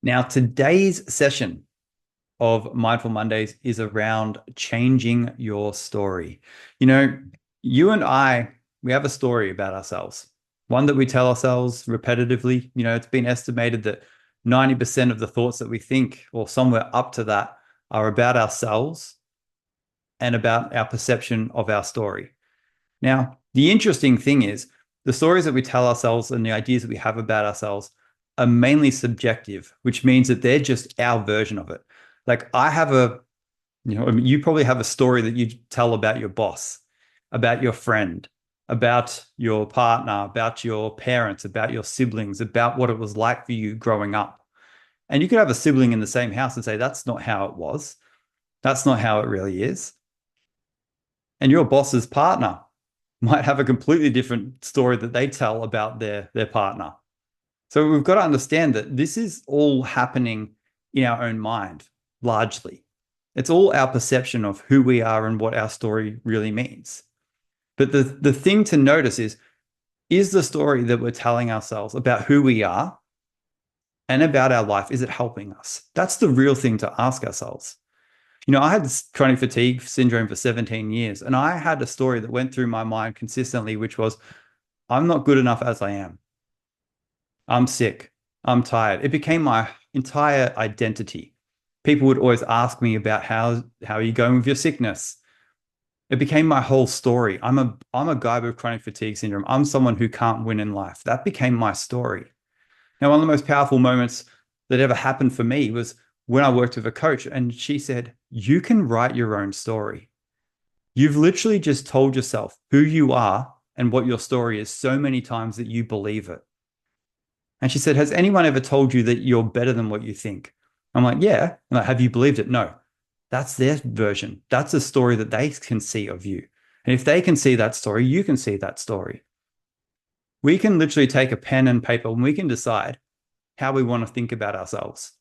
Now, today's session of Mindful Mondays is around changing your story. You know, you and I, we have a story about ourselves, one that we tell ourselves repetitively. It's been estimated that 90% of the thoughts that we think, or somewhere up to that, are about ourselves and about our perception of our story. Now, the interesting thing is the stories that we tell ourselves and the ideas that we have about ourselves are mainly subjective, which means that they're just our version of it. Like I have I mean, you probably have a story that you tell about your boss, about your friend, about your partner, about your parents, about your siblings, about what it was like for you growing up. And you could have a sibling in the same house and say, that's not how it was. That's not how it really is. And your boss's partner might have a completely different story that they tell about their partner. So we've got to understand that this is all happening in our own mind, largely. It's all our perception of who we are and what our story really means. But the thing to notice is the story that we're telling ourselves about who we are and about our life, is it helping us? That's the real thing to ask ourselves. I had this chronic fatigue syndrome for 17 years, and I had a story that went through my mind consistently, which was, I'm not good enough as I am. I'm sick. I'm tired. It became my entire identity. People would always ask me about how are you going with your sickness? It became my whole story. I'm a guy with chronic fatigue syndrome. I'm someone who can't win in life. That became my story. Now, one of the most powerful moments that ever happened for me was when I worked with a coach, and she said, you can write your own story. You've literally just told yourself who you are and what your story is so many times that you believe it. And she said, has anyone ever told you that you're better than what you think? I'm like, yeah. And like, have you believed it? No. That's their version. That's a story that they can see of you. And if they can see that story, you can see that story. We can literally take a pen and paper and we can decide how we want to think about ourselves,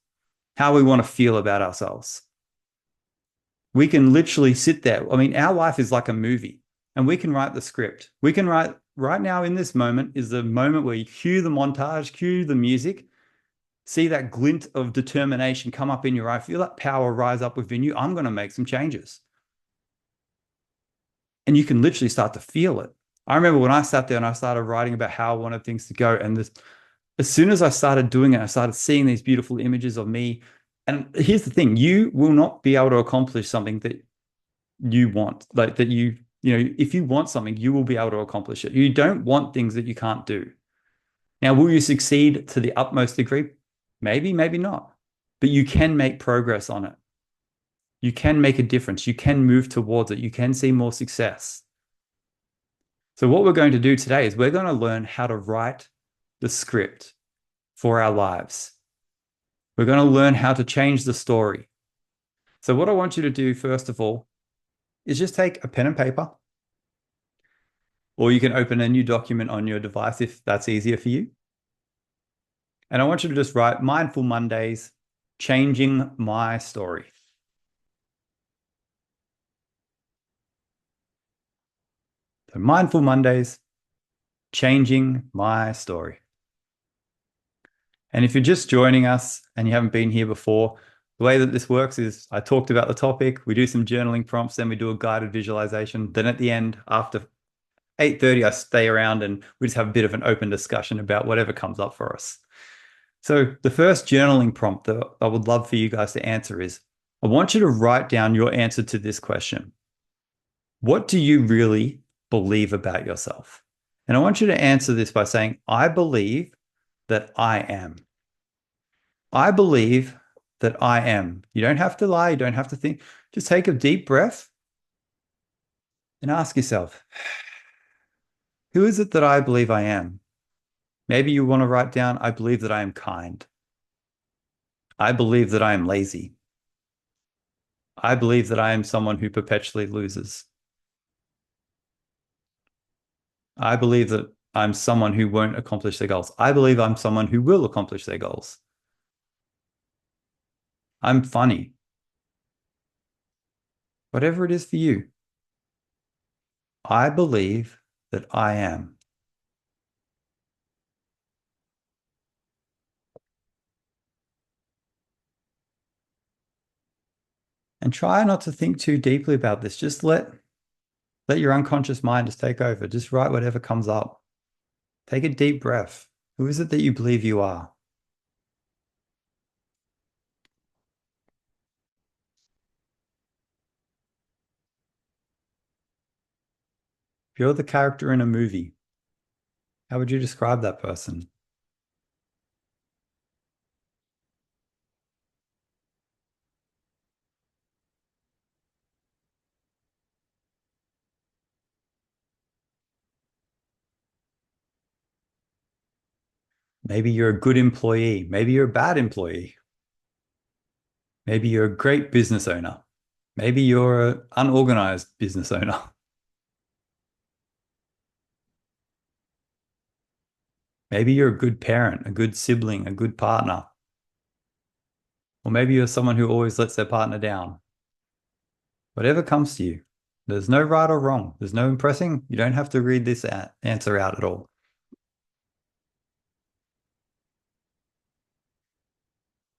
how we want to feel about ourselves. We can literally sit there. I mean, our life is like a movie and we can write the script. We can write right now in this moment is the moment where you cue the montage, cue the music, see that glint of determination come up in your eye, feel that power rise up within you. I'm going to make some changes. And you can literally start to feel it. I remember when I sat there and I started writing about how I wanted things to go. And as soon as I started doing it, I started seeing these beautiful images of me. And here's the thing, you will not be able to accomplish something that you want, like that if you want something, you will be able to accomplish it. You don't want things that you can't do. Now, will you succeed to the utmost degree? Maybe, maybe not. But you can make progress on it. You can make a difference. You can move towards it. You can see more success. So what we're going to do today is we're going to learn how to write the script for our lives. We're going to learn how to change the story. So what I want you to do, first of all, is just take a pen and paper, or you can open a new document on your device if that's easier for you. And I want you to just write Mindful Mondays, changing my story. So Mindful Mondays, changing my story. And if you're just joining us and you haven't been here before, the way that this works is I talked about the topic, we do some journaling prompts, then we do a guided visualization. Then at the end, after 8:30, I stay around and we just have a bit of an open discussion about whatever comes up for us. So the first journaling prompt that I would love for you guys to answer is, I want you to write down your answer to this question. What do you really believe about yourself? And I want you to answer this by saying, I believe that I am. I believe that I am. You don't have to lie. You don't have to think. Just take a deep breath and ask yourself, who is it that I believe I am? Maybe you want to write down, I believe that I am kind. I believe that I am lazy. I believe that I am someone who perpetually loses. I believe that I'm someone who won't accomplish their goals. I believe I'm someone who will accomplish their goals. I'm funny. Whatever it is for you, I believe that I am. And try not to think too deeply about this. Just let your unconscious mind just take over. Just write whatever comes up. Take a deep breath. Who is it that you believe you are? If you're the character in a movie, how would you describe that person? Maybe you're a good employee. Maybe you're a bad employee. Maybe you're a great business owner. Maybe you're an unorganized business owner. Maybe you're a good parent, a good sibling, a good partner. Or maybe you're someone who always lets their partner down. Whatever comes to you. There's no right or wrong. There's no impressing. You don't have to read this answer out at all.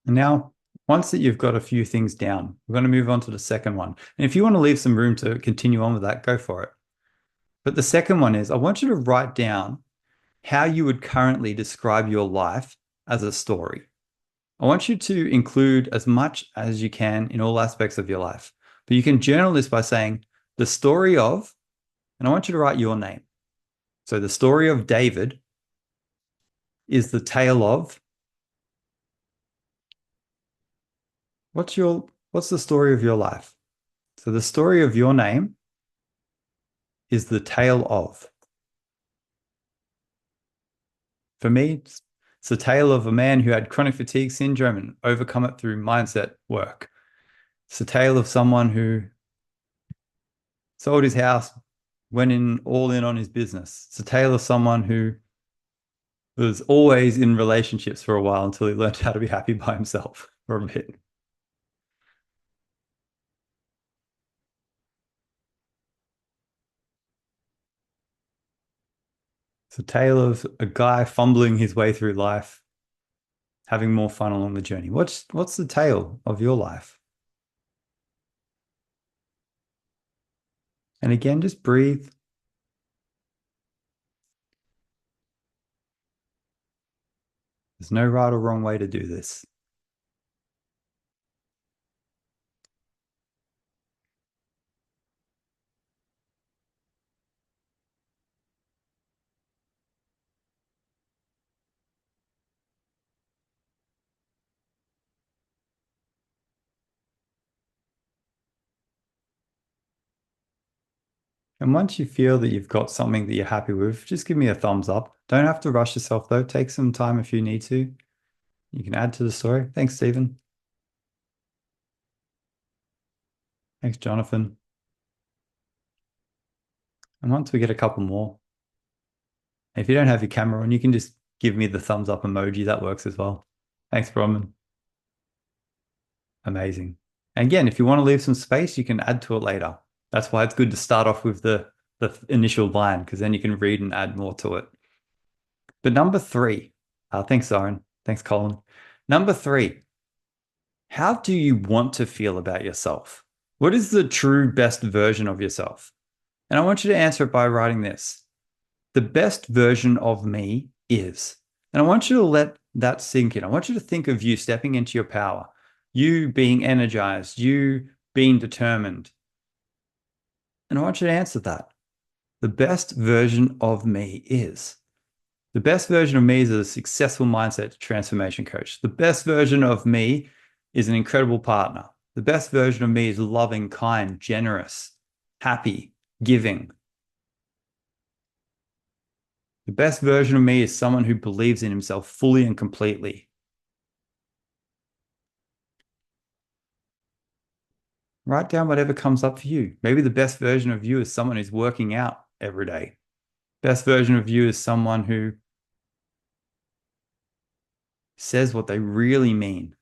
And now, once that you've got a few things down, we're going to move on to the second one. And if you want to leave some room to continue on with that, go for it. But the second one is I want you to write down how you would currently describe your life as a story. I want you to include as much as you can in all aspects of your life. But you can journal this by saying the story of, and I want you to write your name. So the story of David is the tale of, what's the story of your life? So the story of your name is the tale of. For me, it's the tale of a man who had chronic fatigue syndrome and overcome it through mindset work. It's the tale of someone who sold his house, went in all in on his business. It's a tale of someone who was always in relationships for a while until he learned how to be happy by himself for a bit. It's a tale of a guy fumbling his way through life, having more fun along the journey. What's the tale of your life? And again, just breathe. There's no right or wrong way to do this. And once you feel that you've got something that you're happy with, just give me a thumbs up. Don't have to rush yourself though. Take some time if you need to. You can add to the story. Thanks, Stephen. Thanks, Jonathan. And once we get a couple more, if you don't have your camera on, you can just give me the thumbs up emoji. That works as well. Thanks, Bronman. Amazing. And again, if you want to leave some space, you can add to it later. That's why it's good to start off with the initial line, because then you can read and add more to it. But number three, thanks, Aaron. Thanks, Colin. Number three, how do you want to feel about yourself? What is the true best version of yourself? And I want you to answer it by writing this. The best version of me is. And I want you to let that sink in. I want you to think of you stepping into your power, you being energized, you being determined. And I want you to answer that. The best version of me is. The best version of me is a successful mindset transformation coach. The best version of me is an incredible partner. The best version of me is loving, kind, generous, happy, giving. The best version of me is someone who believes in himself fully and completely. Write down whatever comes up for you. Maybe the best version of you is someone who's working out every day. Best version of you is someone who says what they really mean.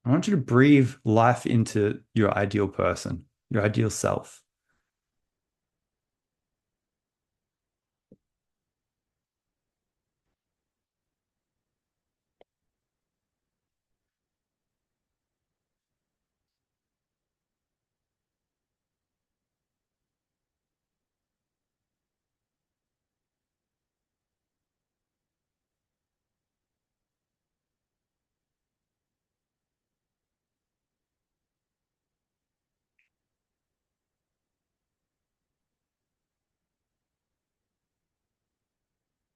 I want you to breathe life into your ideal person, your ideal self.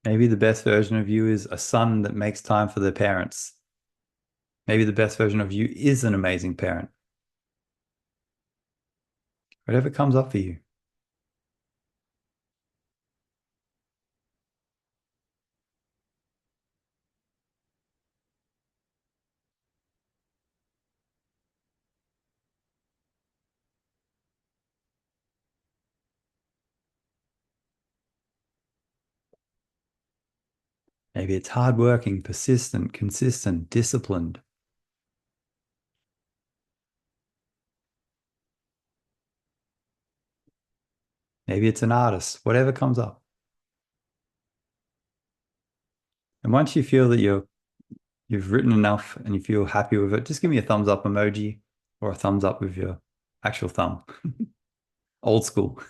Maybe the best version of you is a son that makes time for their parents. Maybe the best version of you is an amazing parent. Whatever comes up for you. Maybe it's hardworking, persistent, consistent, disciplined. Maybe it's an artist, whatever comes up. And once you feel that you've written enough and you feel happy with it, just give me a thumbs up emoji or a thumbs up with your actual thumb. Old school.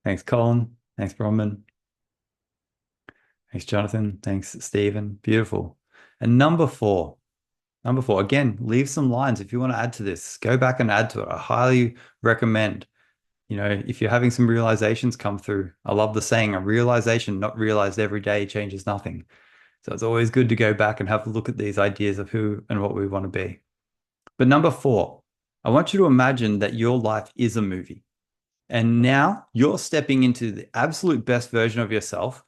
Thanks, Colin. Thanks, Bronman. Thanks, Jonathan. Thanks, Stephen. Beautiful. And number four, again, leave some lines if you want to add to this. Go back and add to it. I highly recommend, if you're having some realizations come through. I love the saying, a realization not realized every day changes nothing. So it's always good to go back and have a look at these ideas of who and what we want to be. But number four, I want you to imagine that your life is a movie. And now you're stepping into the absolute best version of yourself.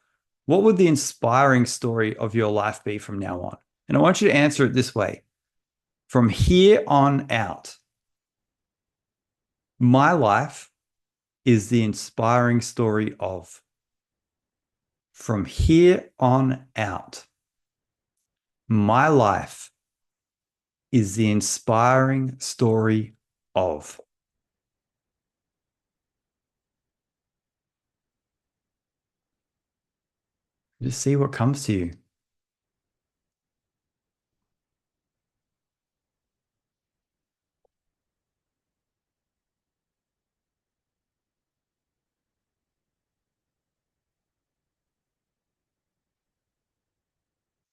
What would the inspiring story of your life be from now on? And I want you to answer it this way. From here on out, my life is the inspiring story of. From here on out, my life is the inspiring story of. Just see what comes to you.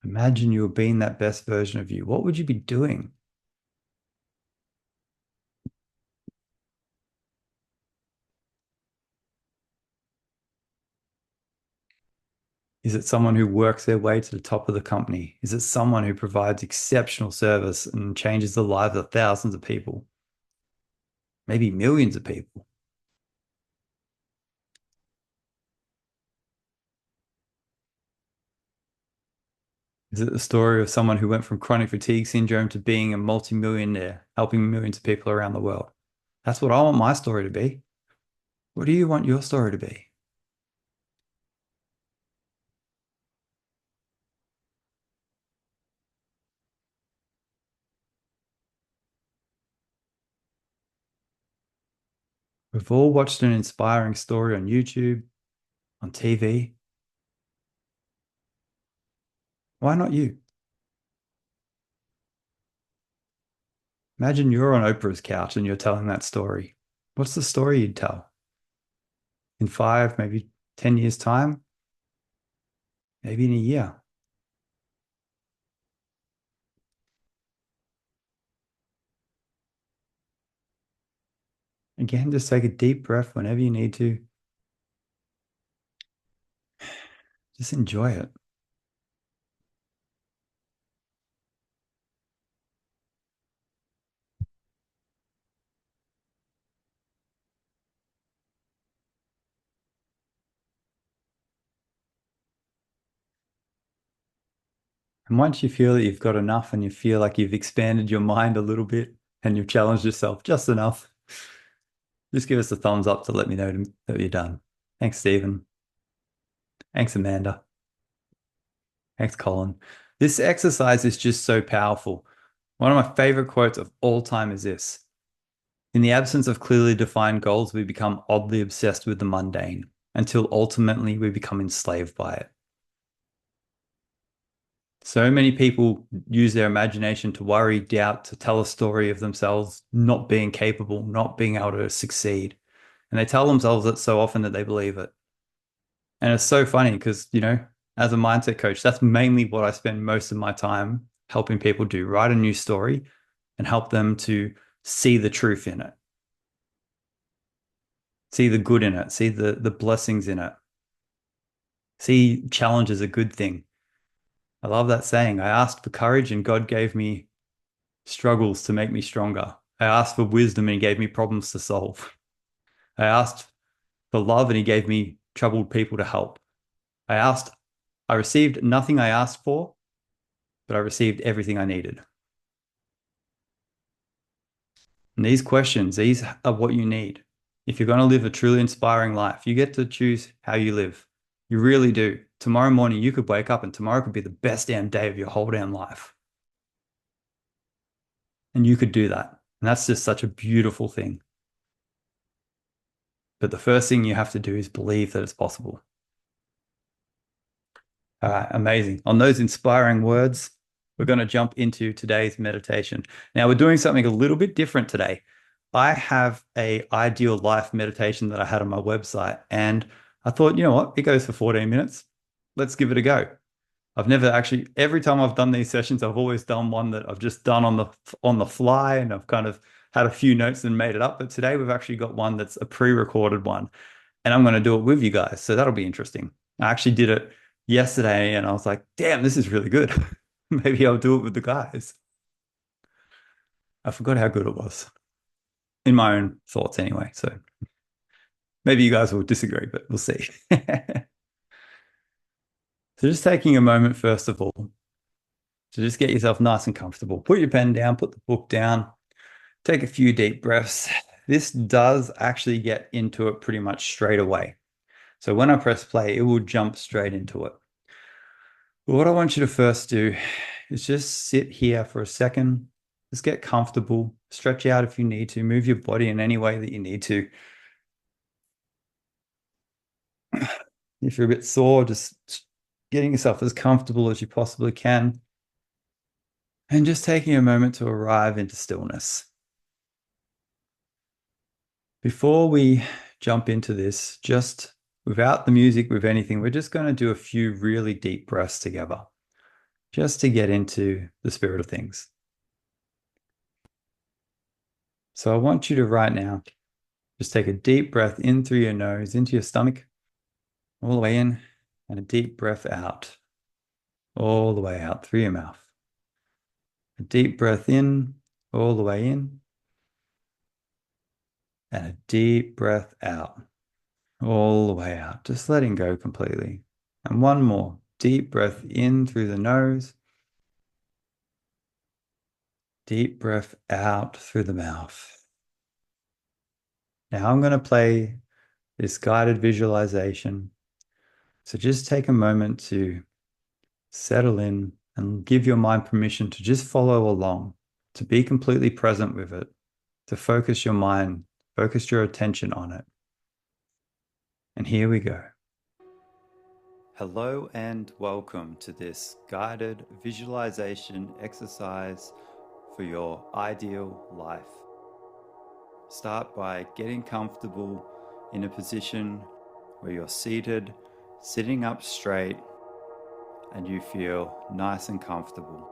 Imagine you were being that best version of you. What would you be doing? Is it someone who works their way to the top of the company? Is it someone who provides exceptional service and changes the lives of thousands of people? Maybe millions of people. Is it the story of someone who went from chronic fatigue syndrome to being a multimillionaire, helping millions of people around the world? That's what I want my story to be. What do you want your story to be? We've all watched an inspiring story on YouTube, on TV. Why not you? Imagine you're on Oprah's couch and you're telling that story. What's the story you'd tell? In 5, maybe 10 years' time? Maybe in a year? Again, just take a deep breath whenever you need to. Just enjoy it. And once you feel that you've got enough and you feel like you've expanded your mind a little bit and you've challenged yourself just enough, just give us a thumbs up to let me know that you're done. Thanks, Stephen. Thanks, Amanda. Thanks, Colin. This exercise is just so powerful. One of my favorite quotes of all time is this. In the absence of clearly defined goals, we become oddly obsessed with the mundane until ultimately we become enslaved by it. So many people use their imagination to worry, doubt, to tell a story of themselves not being capable, not being able to succeed. And they tell themselves it so often that they believe it. And it's so funny because, as a mindset coach, that's mainly what I spend most of my time helping people do, write a new story and help them to see the truth in it, see the good in it, see the blessings in it. See challenge as a good thing. I love that saying. I asked for courage and God gave me struggles to make me stronger. I asked for wisdom and he gave me problems to solve. I asked for love and he gave me troubled people to help. I received nothing I asked for, but I received everything I needed. And these questions, these are what you need. If you're going to live a truly inspiring life, you get to choose how you live. You really do. Tomorrow morning, you could wake up and tomorrow could be the best damn day of your whole damn life. And you could do that. And that's just such a beautiful thing. But the first thing you have to do is believe that it's possible. All right, amazing. On those inspiring words, we're going to jump into today's meditation. Now, we're doing something a little bit different today. I have a ideal life meditation that I had on my website, and I thought, you know what? It goes for 14 minutes. Let's give it a go. I've never actually, every time I've done these sessions, I've always done one that I've just done on the fly, and I've kind of had a few notes and made it up. But today we've actually got one that's a pre-recorded one, and I'm going to do it with you guys. So that'll be interesting. I actually did it yesterday and I was like, damn, this is really good. Maybe I'll do it with the guys. I forgot how good it was in my own thoughts anyway. So maybe you guys will disagree, but we'll see. So just taking a moment, first of all, to just get yourself nice and comfortable. Put your pen down, put the book down, take a few deep breaths. This does actually get into it pretty much straight away. So when I press play, it will jump straight into it. But what I want you to first do is just sit here for a second, just get comfortable, stretch out if you need to, move your body in any way that you need to. If you're a bit sore, just getting yourself as comfortable as you possibly can. And just taking a moment to arrive into stillness. Before we jump into this, just without the music, with anything, we're just going to do a few really deep breaths together, just to get into the spirit of things. So I want you to right now, just take a deep breath in through your nose, into your stomach, all the way in, and a deep breath out, all the way out through your mouth. A deep breath in, all the way in, and a deep breath out, all the way out, just letting go completely. And one more, deep breath in through the nose, deep breath out through the mouth. Now I'm going to play this guided visualization. So just take a moment to settle in and give your mind permission to just follow along, to be completely present with it, to focus your mind, focus your attention on it. And here we go. Hello and welcome to this guided visualization exercise for your ideal life. Start by getting comfortable in a position where you're seated, sitting up straight, and you feel nice and comfortable.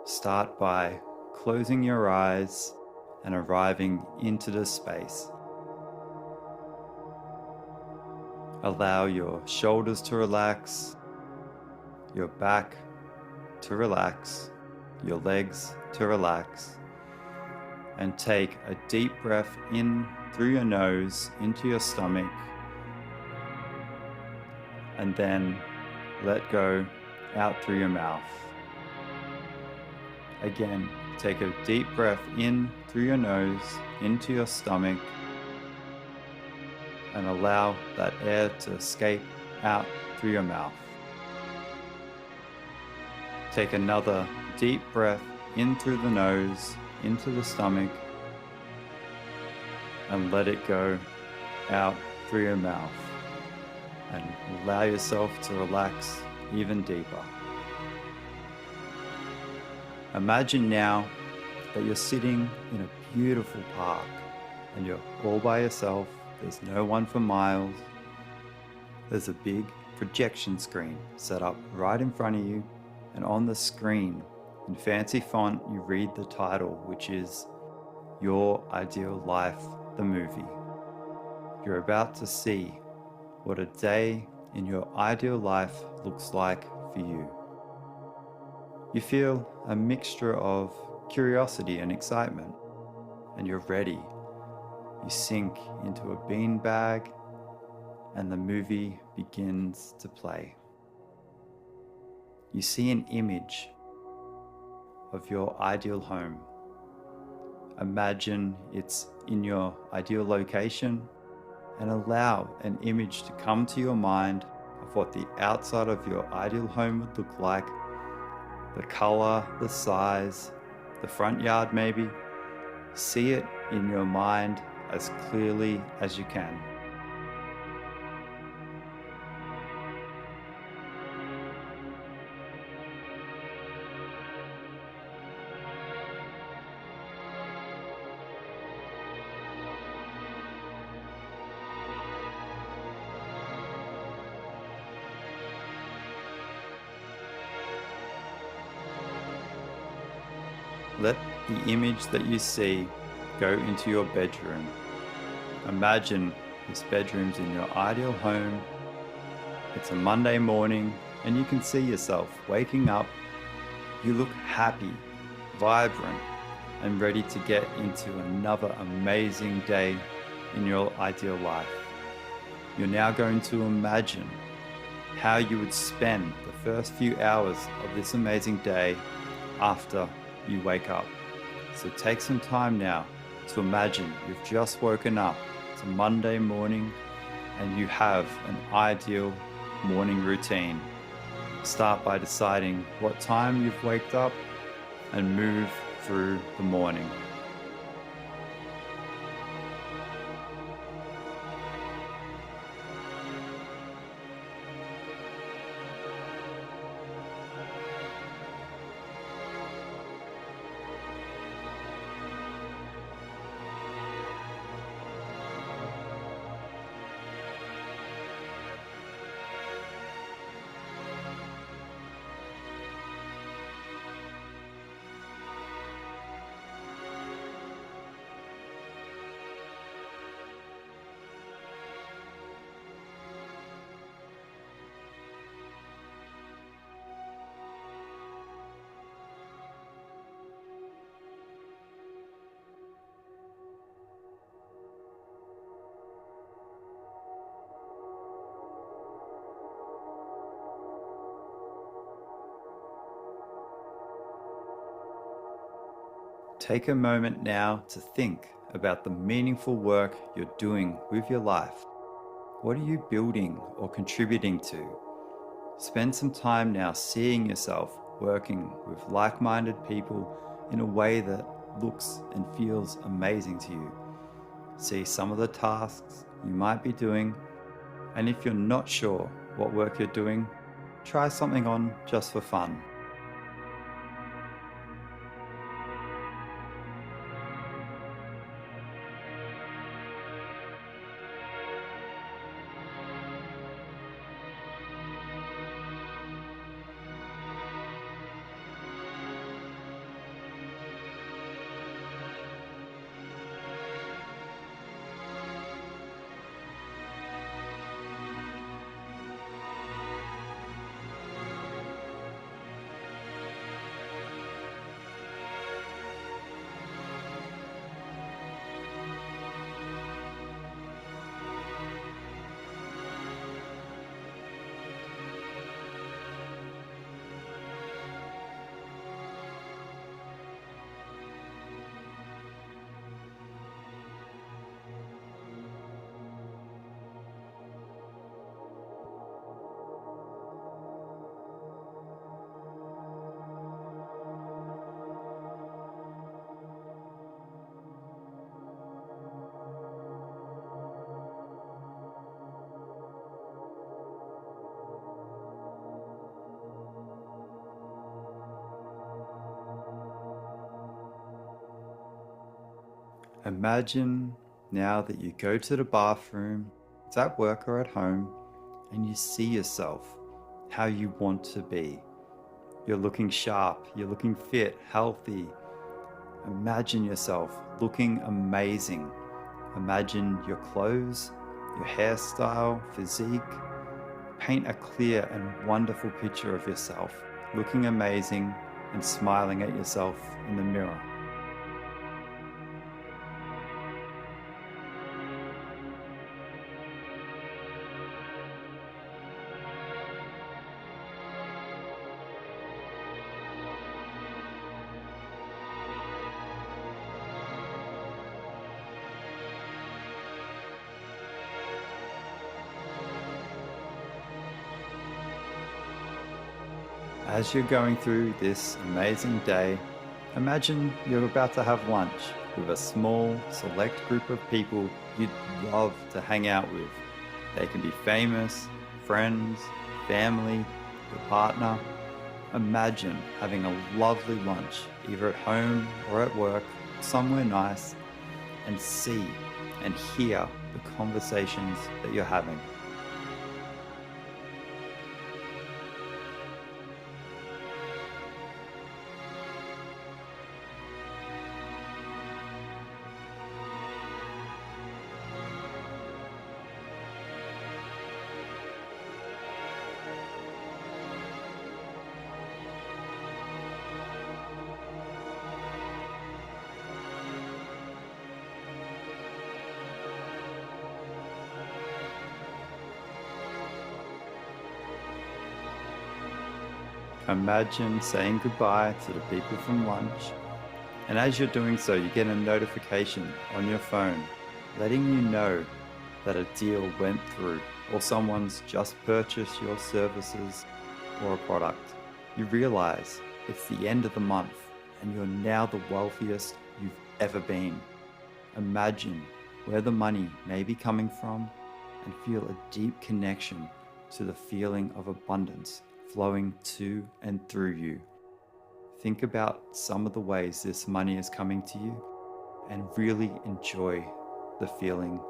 Start by closing your eyes and arriving into the space. Allow your shoulders to relax, your back to relax, your legs to relax, and take a deep breath in through your nose into your stomach, and then let go out through your mouth. Again, take a deep breath in through your nose into your stomach, and allow that air to escape out through your mouth. Take another deep breath in through the nose, into the stomach, and let it go out through your mouth. And allow yourself to relax even deeper. Imagine now that you're sitting in a beautiful park and you're all by yourself. There's no one for miles. There's a big projection screen set up right in front of you, and on the screen, in fancy font, you read the title, which is Your Ideal Life, the movie. You're about to see what a day in your ideal life looks like for you. You feel a mixture of curiosity and excitement, and you're ready. You sink into a beanbag, and the movie begins to play. You see an image of your ideal home. Imagine it's in your ideal location and allow an image to come to your mind of what the outside of your ideal home would look like, the color, the size, the front yard maybe. See it in your mind as clearly as you can. Let the image that you see go into your bedroom. Imagine this bedroom's in your ideal home. It's a Monday morning and you can see yourself waking up. You look happy, vibrant, and ready to get into another amazing day in your ideal life. You're now going to imagine how you would spend the first few hours of this amazing day after you wake up. So take some time now to imagine you've just woken up. It's a Monday morning and you have an ideal morning routine. Start by deciding what time you've waked up and move through the morning. Take a moment now to think about the meaningful work you're doing with your life. What are you building or contributing to? Spend some time now seeing yourself working with like-minded people in a way that looks and feels amazing to you. See some of the tasks you might be doing, and if you're not sure what work you're doing, try something on just for fun. Imagine now that you go to the bathroom, it's at work or at home, and you see yourself how you want to be. You're looking sharp, you're looking fit, healthy. Imagine yourself looking amazing. Imagine your clothes, your hairstyle, physique, Paint a clear and wonderful picture of yourself, looking amazing and smiling at yourself in the mirror. As you're going through this amazing day, imagine you're about to have lunch with a small, select group of people you'd love to hang out with. They can be famous, friends, family, your partner. Imagine having a lovely lunch, either at home or at work, somewhere nice, and see and hear the conversations that you're having. Imagine saying goodbye to the people from lunch, and as you're doing so, you get a notification on your phone letting you know that a deal went through or someone's just purchased your services or a product. You realize it's the end of the month and you're now the wealthiest you've ever been. Imagine where the money may be coming from and feel a deep connection to the feeling of abundance flowing to and through you. Think about some of the ways this money is coming to you and really enjoy the feeling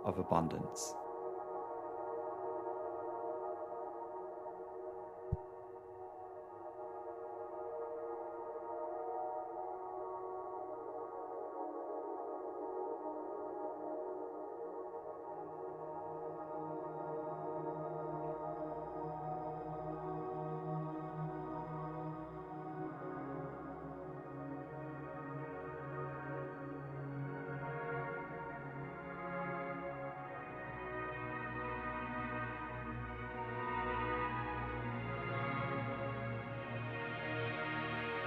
of abundance.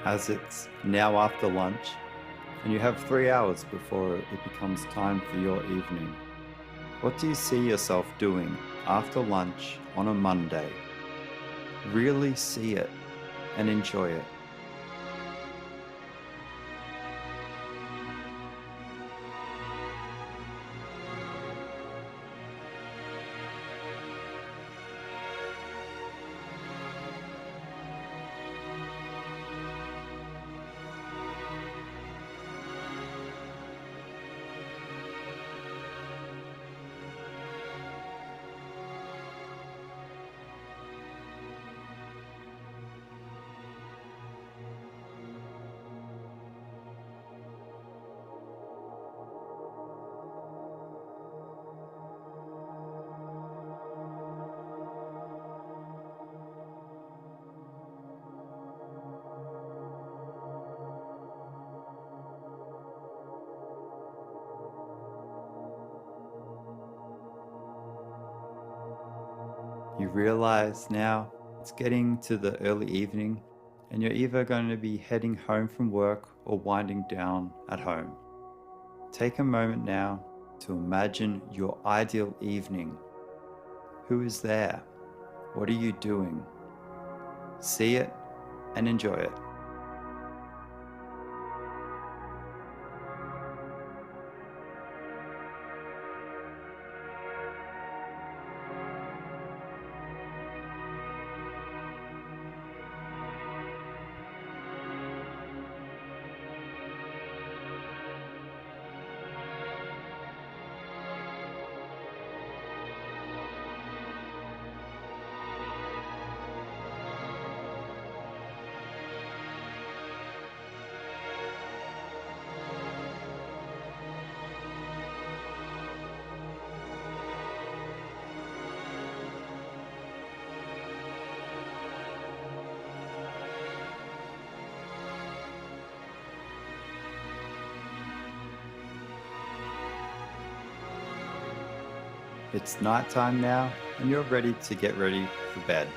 As it's now after lunch and you have 3 hours before it becomes time for your evening, what do you see yourself doing after lunch on a Monday? Really see it and enjoy it. You realize now it's getting to the early evening and you're either going to be heading home from work or winding down at home. Take a moment now to imagine your ideal evening. Who is there? What are you doing? See it and enjoy it. It's nighttime now, and you're ready to get ready for bed.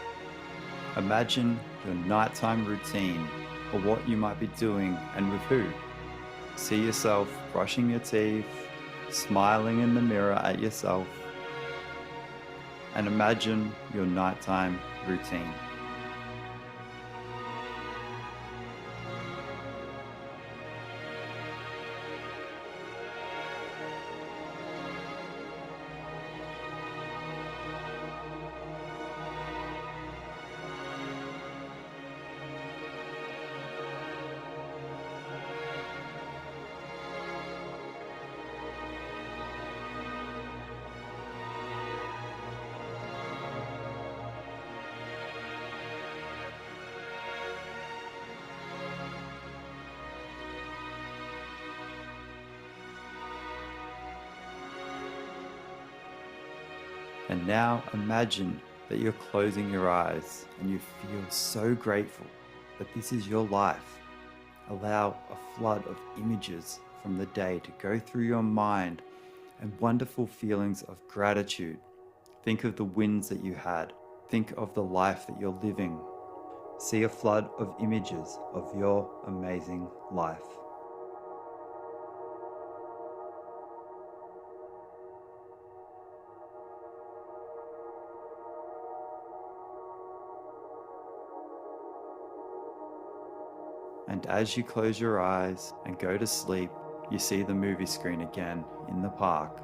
Imagine your nighttime routine, or what you might be doing and with who. See yourself brushing your teeth, smiling in the mirror at yourself, and imagine your nighttime routine. And now imagine that you're closing your eyes and you feel so grateful that this is your life. Allow a flood of images from the day to go through your mind and wonderful feelings of gratitude. Think of the wins that you had. Think of the life that you're living. See a flood of images of your amazing life. And as you close your eyes and go to sleep, you see the movie screen again in the park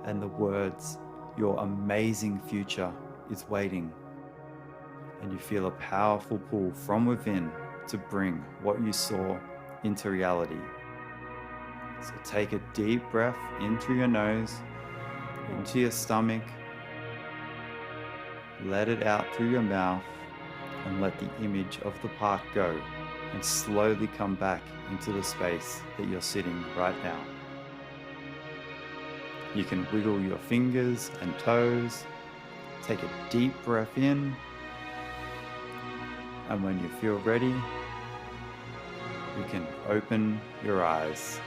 and the words, "Your amazing future is waiting." And you feel a powerful pull from within to bring what you saw into reality. So take a deep breath in through your nose, into your stomach, let it out through your mouth, and let the image of the park go, and slowly come back into the space that you're sitting right now. You can wiggle your fingers and toes, take a deep breath in, and when you feel ready, you can open your eyes.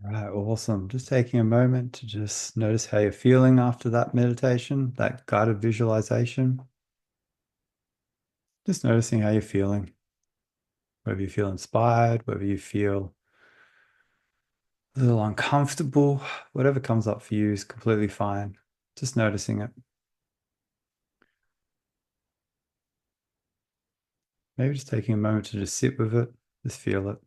Right, awesome. Just taking a moment to just notice how you're feeling after that meditation, that guided visualization. Just noticing how you're feeling, whether you feel inspired, whether you feel a little uncomfortable, whatever comes up for you is completely fine. Just noticing it. Maybe just taking a moment to just sit with it, just feel it.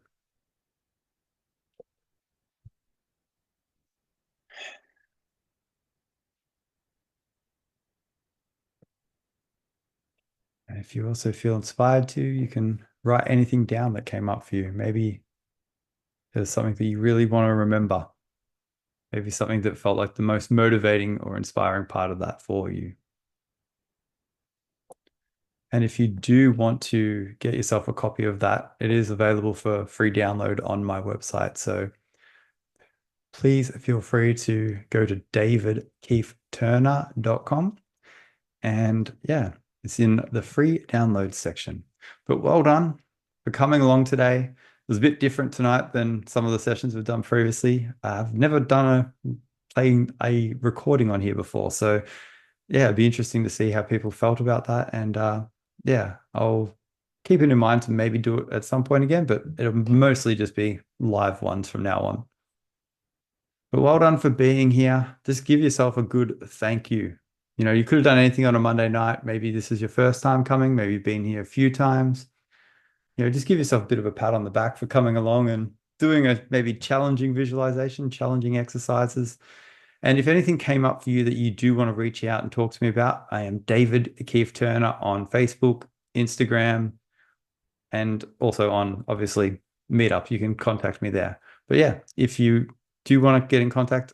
And if you also feel inspired to, you can write anything down that came up for you. Maybe there's something that you really want to remember. Maybe something that felt like the most motivating or inspiring part of that for you. And if you do want to get yourself a copy of that, it is available for free download on my website. So please feel free to go to davidkeefeturner.com. And yeah, it's in the free download section. But well done for coming along today. It was a bit different tonight than some of the sessions we've done previously. I've never done playing a recording on here before. So yeah, it'd be interesting to see how people felt about that. And yeah, I'll keep it in mind to maybe do it at some point again, but it'll mostly just be live ones from now on. But well done for being here. Just give yourself a good thank you. You know, you could have done anything on a Monday night. Maybe this is your first time coming. Maybe you've been here a few times. You know, just give yourself a bit of a pat on the back for coming along and doing a maybe challenging visualization, challenging exercises. And if anything came up for you that you do want to reach out and talk to me about, I am David Keefe Turner on Facebook, Instagram, and also on obviously Meetup. You can contact me there. But yeah, if you do want to get in contact,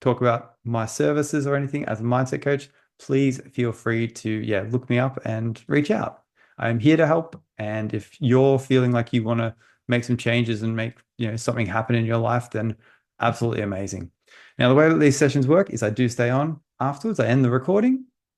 talk about my services or anything as a mindset coach, please feel free to look me up and reach out. I'm here to help. And if you're feeling like you want to make some changes and make, something happen in your life, then absolutely amazing. Now, the way that these sessions work is I do stay on afterwards. I end the recording